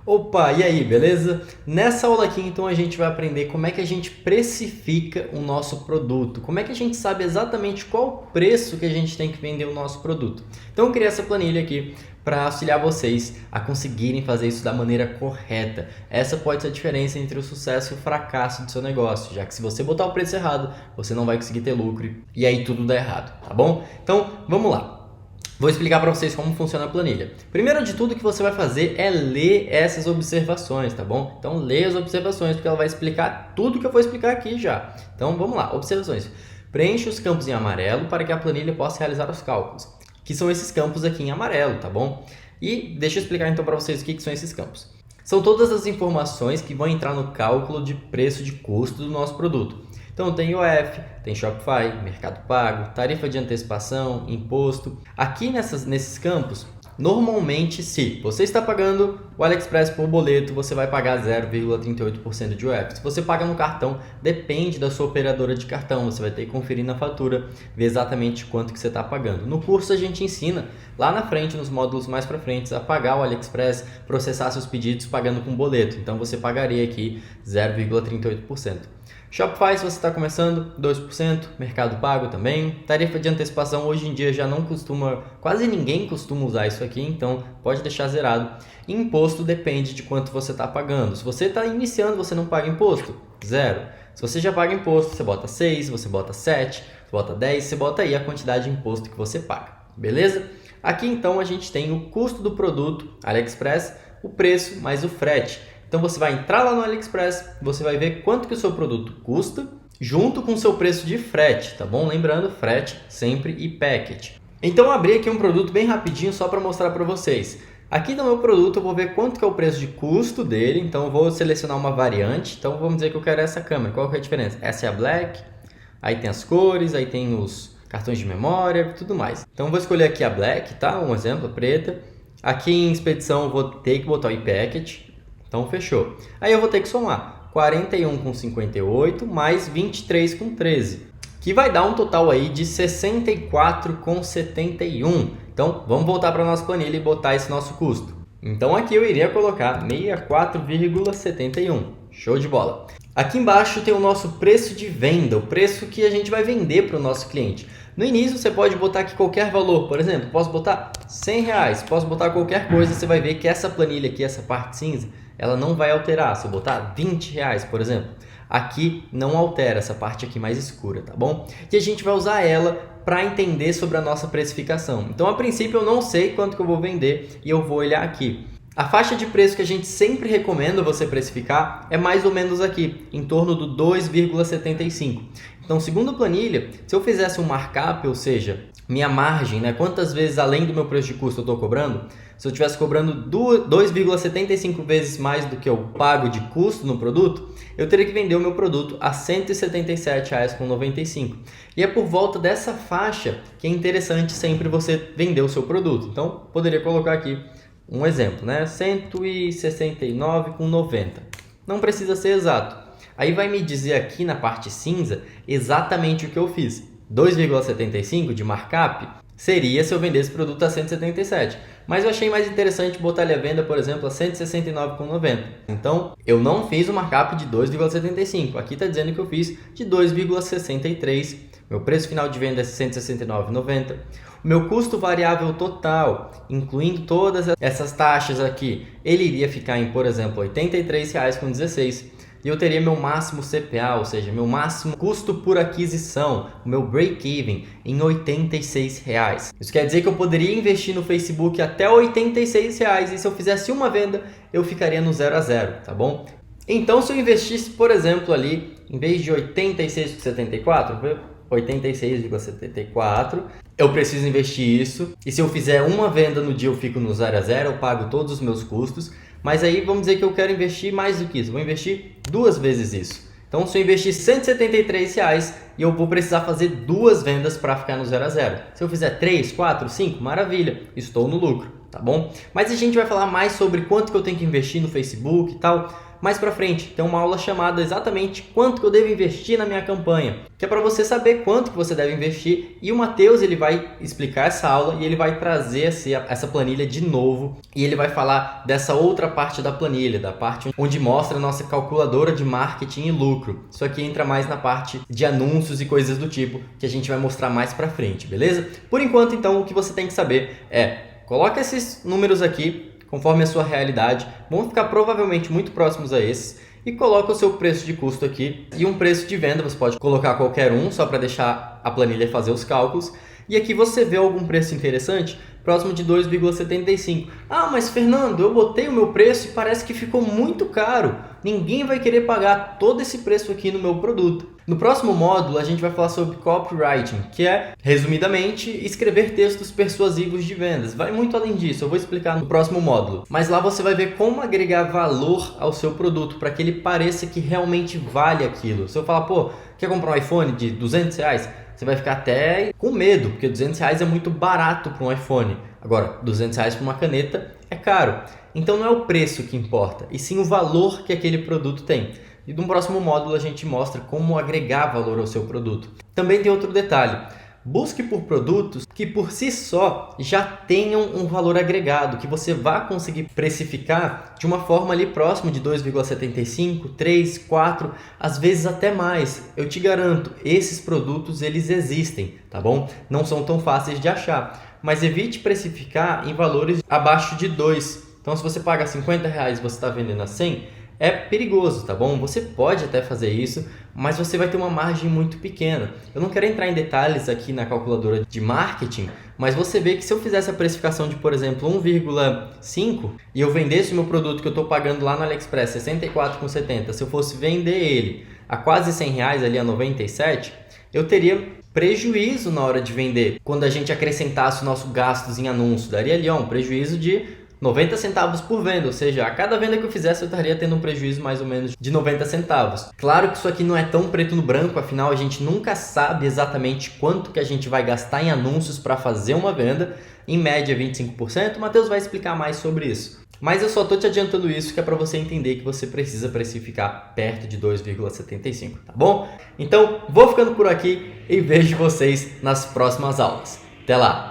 Opa, e aí, beleza? Nessa aula aqui, então, a gente vai aprender como é que a gente precifica o nosso produto, como é que a gente sabe exatamente qual o preço que a gente tem que vender o nosso produto. Então, eu criei essa planilha aqui para auxiliar vocês a conseguirem fazer isso da maneira correta. Essa pode ser a diferença entre o sucesso e o fracasso do seu negócio, já que se você botar o preço errado, você não vai conseguir ter lucro e aí tudo dá errado, tá bom? Então, vamos lá. Vou explicar para vocês como funciona a planilha. Primeiro de tudo, o que você vai fazer é ler essas observações, tá bom? Então, leia as observações, porque ela vai explicar tudo que eu vou explicar aqui já. Então, vamos lá. Observações. Preencha os campos em amarelo para que a planilha possa realizar os cálculos, que são esses campos aqui em amarelo, tá bom? E deixa eu explicar então para vocês o que são esses campos. São todas as informações que vão entrar no cálculo de preço de custo do nosso produto. Então tem IOF, tem Shopify, Mercado Pago, tarifa de antecipação, imposto. Aqui nesses campos, normalmente se você está pagando o AliExpress por boleto, você vai pagar 0,38% de IOF. Se você paga no cartão, depende da sua operadora de cartão, você vai ter que conferir na fatura, ver exatamente quanto que você está pagando. No curso a gente ensina lá na frente, nos módulos mais para frente, a pagar o AliExpress, processar seus pedidos pagando com boleto. Então você pagaria aqui 0,38%. Shopify, se você está começando, 2%, Mercado Pago também. Tarifa de antecipação, hoje em dia já não costuma, quase ninguém costuma usar isso aqui, então pode deixar zerado. Imposto depende de quanto você está pagando. Se você está iniciando, você não paga imposto, 0. Se você já paga imposto, você bota 6, você bota 7, você bota 10, você bota aí a quantidade de imposto que você paga, beleza? Aqui então a gente tem o custo do produto, AliExpress, o preço mais o frete. Então você vai entrar lá no AliExpress, você vai ver quanto que o seu produto custa, junto com o seu preço de frete, tá bom? Lembrando, frete sempre e package. Então eu abri aqui um produto bem rapidinho só para mostrar para vocês. Aqui no meu produto eu vou ver quanto que é o preço de custo dele, então eu vou selecionar uma variante. Então vamos dizer que eu quero essa câmera, qual que é a diferença? Essa é a Black, aí tem as cores, aí tem os cartões de memória e tudo mais. Então eu vou escolher aqui a Black, tá? Um exemplo, a preta. Aqui em expedição eu vou ter que botar o e-package. Então, fechou. Aí eu vou ter que somar 41 com 58 mais 23 com 13, que vai dar um total aí de 64 com 71. Então, vamos voltar para a nossa planilha e botar esse nosso custo. Então, aqui eu iria colocar 64,71. Show de bola. Aqui embaixo tem o nosso preço de venda, o preço que a gente vai vender para o nosso cliente. No início você pode botar aqui qualquer valor, por exemplo, posso botar R$100, posso botar qualquer coisa, você vai ver que essa planilha aqui, essa parte cinza, ela não vai alterar. Se eu botar R$20, por exemplo, aqui não altera, essa parte aqui mais escura, tá bom? E a gente vai usar ela para entender sobre a nossa precificação. Então, a princípio, eu não sei quanto que eu vou vender e eu vou olhar aqui. A faixa de preço que a gente sempre recomenda você precificar é mais ou menos aqui, em torno do 2,75. Então, segundo a planilha, se eu fizesse um markup, ou seja, minha margem, né, quantas vezes além do meu preço de custo eu estou cobrando, se eu estivesse cobrando 2,75 vezes mais do que eu pago de custo no produto, eu teria que vender o meu produto a R$ 177,95. E é por volta dessa faixa que é interessante sempre você vender o seu produto. Então, poderia colocar aqui um exemplo, né? R$ 169,90. Não precisa ser exato. Aí vai me dizer aqui na parte cinza exatamente o que eu fiz. 2,75 de markup seria se eu vendesse o produto a 177. Mas eu achei mais interessante botar ele à venda, por exemplo, a 169,90. Então, eu não fiz o markup de 2,75. Aqui está dizendo que eu fiz de 2,63. Meu preço final de venda é 169,90. O meu custo variável total, incluindo todas essas taxas aqui, ele iria ficar em, por exemplo, R$ 83,16. E eu teria meu máximo CPA, ou seja, meu máximo custo por aquisição, o meu break-even, em R$ 86. Isso quer dizer que eu poderia investir no Facebook até R$ 86 e se eu fizesse uma venda, eu ficaria no 0 a 0, tá bom? Então, se eu investisse, por exemplo, ali, em vez de 86,74, 86,74, eu preciso investir isso. E se eu fizer uma venda no dia, eu fico no 0 a 0, eu pago todos os meus custos. Mas aí vamos dizer que eu quero investir mais do que isso, vou investir 2 vezes isso. Então, se eu investir R$ 173 e eu vou precisar fazer 2 vendas para ficar no 0 a 0. Se eu fizer 3, 4, 5, maravilha, estou no lucro, tá bom? Mas a gente vai falar mais sobre quanto que eu tenho que investir no Facebook e tal mais pra frente tem uma aula chamada exatamente quanto que eu devo investir na minha campanha, que é para você saber quanto que você deve investir, e o Matheus ele vai explicar essa aula e ele vai trazer essa planilha de novo e ele vai falar dessa outra parte da planilha, da parte onde mostra a nossa calculadora de marketing e lucro. Isso aqui entra mais na parte de anúncios e coisas do tipo que a gente vai mostrar mais pra frente, beleza? Por enquanto, então, o que você tem que saber é, coloca esses números aqui conforme a sua realidade, vão ficar provavelmente muito próximos a esses, e coloca o seu preço de custo aqui e um preço de venda, você pode colocar qualquer um só para deixar a planilha fazer os cálculos, e aqui você vê algum preço interessante próximo de 2,75. Ah, mas Fernando, eu botei o meu preço e parece que ficou muito caro. Ninguém vai querer pagar todo esse preço aqui no meu produto. No próximo módulo, a gente vai falar sobre copywriting, que é, resumidamente, escrever textos persuasivos de vendas. Vai muito além disso, eu vou explicar no próximo módulo. Mas lá você vai ver como agregar valor ao seu produto, para que ele pareça que realmente vale aquilo. Se eu falar, pô, quer comprar um iPhone de R$200? Você vai ficar até com medo, porque R$200 é muito barato para um iPhone. Agora, R$200 para uma caneta é caro. Então não é o preço que importa, e sim o valor que aquele produto tem. E no próximo módulo a gente mostra como agregar valor ao seu produto. Também tem outro detalhe. Busque por produtos que por si só já tenham um valor agregado, que você vá conseguir precificar de uma forma ali próximo de 2,75, 3, 4, às vezes até mais. Eu te garanto, esses produtos eles existem, tá bom? Não são tão fáceis de achar, mas evite precificar em valores abaixo de 2. Então se você paga R$50 e você está vendendo a 100, é perigoso, tá bom? Você pode até fazer isso, mas você vai ter uma margem muito pequena. Eu não quero entrar em detalhes aqui na calculadora de marketing, mas você vê que se eu fizesse a precificação de, por exemplo, 1,5 e eu vendesse o meu produto que eu estou pagando lá no AliExpress, R$ 64,70, se eu fosse vender ele a quase R$100, ali a 97, eu teria prejuízo na hora de vender. Quando a gente acrescentasse o nosso gastos em anúncio, daria ali um prejuízo de 90 centavos por venda, ou seja, a cada venda que eu fizesse eu estaria tendo um prejuízo mais ou menos de 90 centavos. Claro que isso aqui não é tão preto no branco, afinal a gente nunca sabe exatamente quanto que a gente vai gastar em anúncios para fazer uma venda, em média 25%, o Matheus vai explicar mais sobre isso. Mas eu só estou te adiantando isso que é para você entender que você precisa precificar perto de 2,75, tá bom? Então, vou ficando por aqui e vejo vocês nas próximas aulas. Até lá!